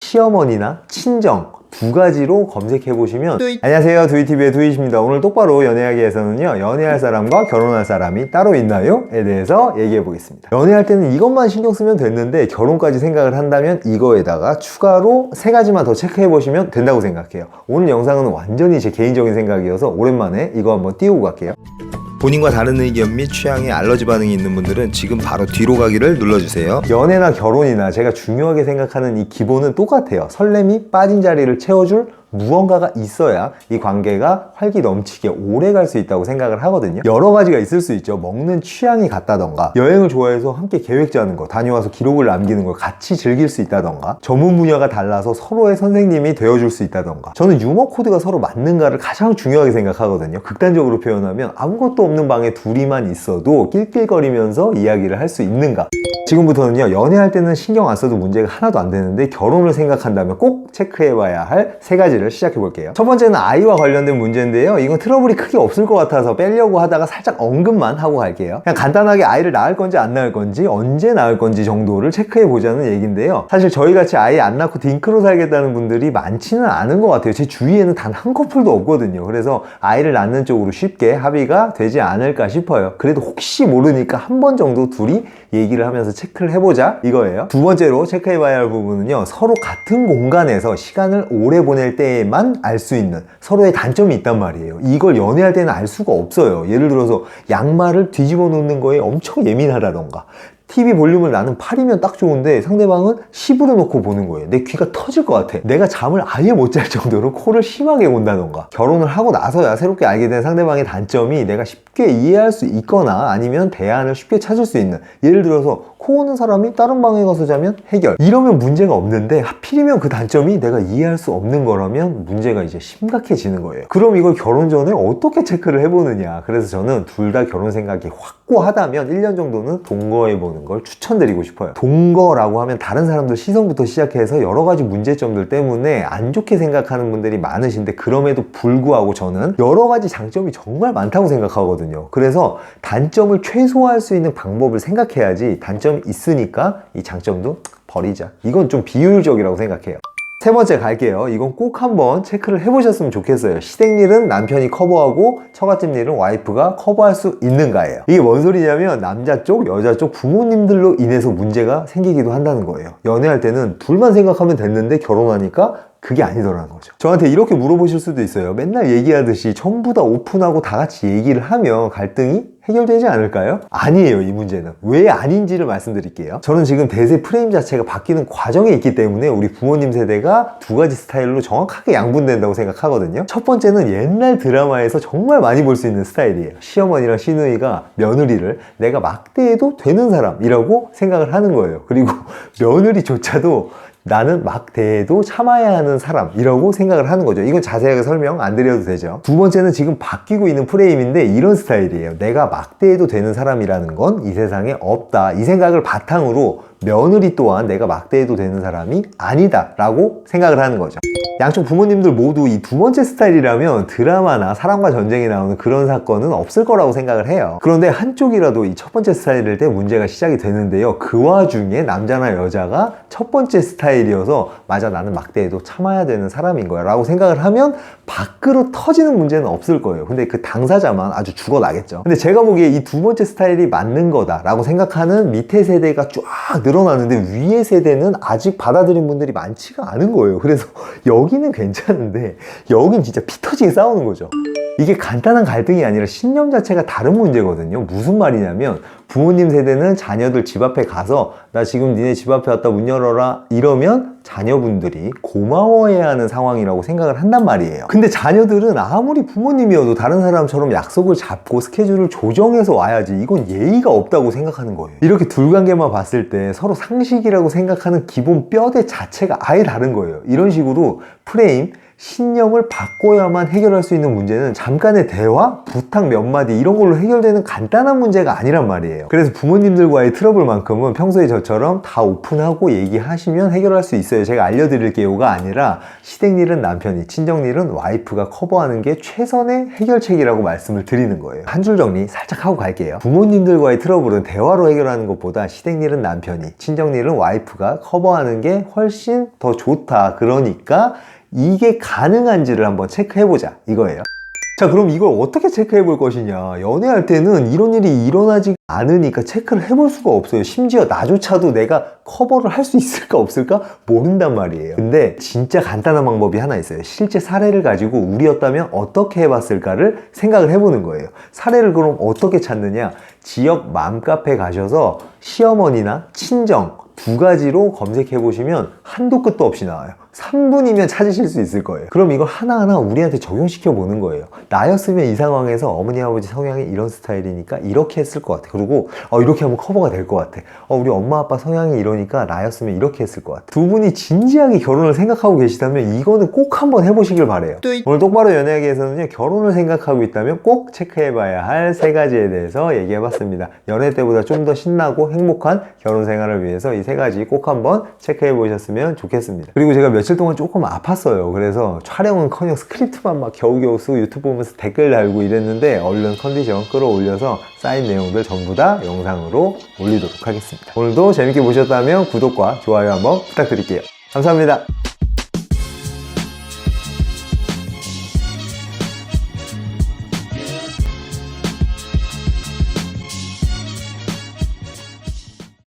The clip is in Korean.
시어머니나 친정 두 가지로 검색해 보시면 안녕하세요, 두이TV의 두이십니다. 오늘 똑바로 연애하기에서는요, 연애할 사람과 결혼할 사람이 따로 있나요? 에 대해서 얘기해 보겠습니다. 연애할 때는 이것만 신경 쓰면 됐는데 결혼까지 생각을 한다면 이거에다가 추가로 3가지만 더 체크해 보시면 된다고 생각해요. 오늘 영상은 완전히 제 개인적인 생각이어서 오랜만에 이거 한번 띄우고 갈게요. 본인과 다른 의견 및 취향에 알러지 반응이 있는 분들은 지금 바로 뒤로 가기를 눌러주세요. 연애나 결혼이나 제가 중요하게 생각하는 이 기본은 똑같아요. 설렘이 빠진 자리를 채워줄 무언가가 있어야 이 관계가 활기 넘치게 오래 갈 수 있다고 생각을 하거든요. 여러 가지가 있을 수 있죠. 먹는 취향이 같다던가, 여행을 좋아해서 함께 계획 짜는 거, 다녀와서 기록을 남기는 걸 같이 즐길 수 있다던가, 전문 분야가 달라서 서로의 선생님이 되어줄 수 있다던가. 저는 유머 코드가 서로 맞는가를 가장 중요하게 생각하거든요. 극단적으로 표현하면 아무것도 없는 방에 둘이만 있어도 낄낄거리면서 이야기를 할 수 있는가. 지금부터는요, 연애할 때는 신경 안 써도 문제가 하나도 안 되는데 결혼을 생각한다면 꼭 체크해봐야 할 3가지를 시작해 볼게요. 첫 번째는 아이와 관련된 문제인데요, 이건 트러블이 크게 없을 것 같아서 빼려고 하다가 살짝 언급만 하고 갈게요. 그냥 간단하게 아이를 낳을 건지 안 낳을 건지, 언제 낳을 건지 정도를 체크해 보자는 얘기인데요, 사실 저희같이 아이 안 낳고 딩크로 살겠다는 분들이 많지는 않은 것 같아요. 제 주위에는 단 한 커플도 없거든요. 그래서 아이를 낳는 쪽으로 쉽게 합의가 되지 않을까 싶어요. 그래도 혹시 모르니까 한 번 정도 둘이 얘기를 하면서 체크를 해보자 이거예요. 두 번째로 체크해봐야 할 부분은요, 서로 같은 공간에서 시간을 오래 보낼 때에만 알 수 있는 서로의 단점이 있단 말이에요. 이걸 연애할 때는 알 수가 없어요. 예를 들어서 양말을 뒤집어 놓는 거에 엄청 예민하다던가, TV 볼륨을 나는 8이면 딱 좋은데 상대방은 10으로 놓고 보는 거예요. 내 귀가 터질 것 같아. 내가 잠을 아예 못 잘 정도로 코를 심하게 온다던가. 결혼을 하고 나서야 새롭게 알게 된 상대방의 단점이 내가 쉽게 이해할 수 있거나 아니면 대안을 쉽게 찾을 수 있는, 예를 들어서 코 오는 사람이 다른 방에 가서 자면 해결, 이러면 문제가 없는데 하필이면 그 단점이 내가 이해할 수 없는 거라면 문제가 이제 심각해지는 거예요. 그럼 이걸 결혼 전에 어떻게 체크를 해보느냐. 그래서 저는 둘 다 결혼 생각이 확고하다면 1년 정도는 동거해보는 걸 추천드리고 싶어요. 동거라고 하면 다른 사람들 시선부터 시작해서 여러 가지 문제점들 때문에 안 좋게 생각하는 분들이 많으신데, 그럼에도 불구하고 저는 여러 가지 장점이 정말 많다고 생각하거든요. 그래서 단점을 최소화할 수 있는 방법을 생각해야지, 단점이 있으니까 이 장점도 버리자, 이건 좀 비효율적이라고 생각해요. 세 번째 갈게요. 이건 꼭 한번 체크를 해보셨으면 좋겠어요. 시댁일은 남편이 커버하고 처갓집 일은 와이프가 커버할 수 있는가예요. 이게 뭔 소리냐면 남자 쪽, 여자 쪽 부모님들로 인해서 문제가 생기기도 한다는 거예요. 연애할 때는 둘만 생각하면 됐는데 결혼하니까 그게 아니더라는 거죠. 저한테 이렇게 물어보실 수도 있어요. 맨날 얘기하듯이 전부 다 오픈하고 다 같이 얘기를 하면 갈등이 해결되지 않을까요? 아니에요, 이 문제는. 왜 아닌지를 말씀드릴게요. 저는 지금 대세 프레임 자체가 바뀌는 과정에 있기 때문에 우리 부모님 세대가 2가지 스타일로 정확하게 양분된다고 생각하거든요. 첫 번째는 옛날 드라마에서 정말 많이 볼 수 있는 스타일이에요. 시어머니랑 시누이가 며느리를 내가 막대해도 되는 사람이라고 생각을 하는 거예요. 그리고 며느리조차도 나는 막 대해도 참아야 하는 사람이라고 생각을 하는 거죠. 이건 자세하게 설명 안 드려도 되죠. 두 번째는 지금 바뀌고 있는 프레임인데 이런 스타일이에요. 내가 막 대해도 되는 사람이라는 건 이 세상에 없다, 이 생각을 바탕으로 며느리 또한 내가 막 대해도 되는 사람이 아니다 라고 생각을 하는 거죠. 양쪽 부모님들 모두 이 두 번째 스타일이라면 드라마나 사랑과 전쟁에 나오는 그런 사건은 없을 거라고 생각을 해요. 그런데 한쪽이라도 이 첫 번째 스타일일 때 문제가 시작이 되는데요, 그 와중에 남자나 여자가 첫 번째 스타일이어서 맞아, 나는 막대해도 참아야 되는 사람인 거야 라고 생각을 하면 밖으로 터지는 문제는 없을 거예요. 근데 그 당사자만 아주 죽어나겠죠. 근데 제가 보기에 이 두 번째 스타일이 맞는 거다 라고 생각하는 밑에 세대가 쫙 늘어나는데 위에 세대는 아직 받아들인 분들이 많지가 않은 거예요. 그래서 여기는 괜찮은데 여긴 진짜 피 터지게 싸우는 거죠. 이게 간단한 갈등이 아니라 신념 자체가 다른 문제거든요. 무슨 말이냐면 부모님 세대는 자녀들 집 앞에 가서 나 지금 니네 집 앞에 왔다 문 열어라 이러면 자녀분들이 고마워해야 하는 상황이라고 생각을 한단 말이에요. 근데 자녀들은 아무리 부모님이어도 다른 사람처럼 약속을 잡고 스케줄을 조정해서 와야지, 이건 예의가 없다고 생각하는 거예요. 이렇게 둘 관계만 봤을 때 서로 상식이라고 생각하는 기본 뼈대 자체가 아예 다른 거예요. 이런 식으로 프레임, 신념을 바꿔야만 해결할 수 있는 문제는 잠깐의 대화, 부탁 몇 마디 이런 걸로 해결되는 간단한 문제가 아니란 말이에요. 그래서 부모님들과의 트러블만큼은 평소에 저처럼 다 오픈하고 얘기하시면 해결할 수 있어요. 제가 알려드릴게요가 아니라 시댁 일은 남편이, 친정 일은 와이프가 커버하는 게 최선의 해결책이라고 말씀을 드리는 거예요. 한 줄 정리 살짝 하고 갈게요. 부모님들과의 트러블은 대화로 해결하는 것보다 시댁 일은 남편이, 친정 일은 와이프가 커버하는 게 훨씬 더 좋다. 그러니까 이게 가능한지를 한번 체크해보자 이거예요. 자, 그럼 이걸 어떻게 체크해 볼 것이냐. 연애할 때는 이런 일이 일어나지 않으니까 체크를 해볼 수가 없어요. 심지어 나조차도 내가 커버를 할 수 있을까 없을까 모른단 말이에요. 근데 진짜 간단한 방법이 하나 있어요. 실제 사례를 가지고 우리였다면 어떻게 해봤을까를 생각을 해보는 거예요. 사례를 그럼 어떻게 찾느냐. 지역 맘카페 가셔서 시어머니나 친정 두 가지로 검색해 보시면 한도 끝도 없이 나와요. 3분이면 찾으실 수 있을 거예요. 그럼 이걸 하나하나 우리한테 적용시켜 보는 거예요. 나였으면 이 상황에서 어머니 아버지 성향이 이런 스타일이니까 이렇게 했을 것 같아. 그리고 이렇게 하면 커버가 될 것 같아. 우리 엄마 아빠 성향이 이러니까 나였으면 이렇게 했을 것 같아. 두 분이 진지하게 결혼을 생각하고 계시다면 이거는 꼭 한번 해보시길 바래요. 오늘 똑바로 연애하기에서는요, 결혼을 생각하고 있다면 꼭 체크해봐야 할 3가지에 대해서 얘기해봤습니다. 연애 때보다 좀 더 신나고 행복한 결혼 생활을 위해서 이 3가지 꼭 한번 체크해 보셨으면 좋겠습니다. 그리고 제가 며칠 동안 조금 아팠어요. 그래서 촬영은커녕 스크립트만 막 겨우겨우 쓰고 유튜브 보면서 댓글 달고 이랬는데 얼른 컨디션 끌어올려서 쌓인 내용들 전부 다 영상으로 올리도록 하겠습니다. 오늘도 재밌게 보셨다면 구독과 좋아요 한번 부탁드릴게요. 감사합니다.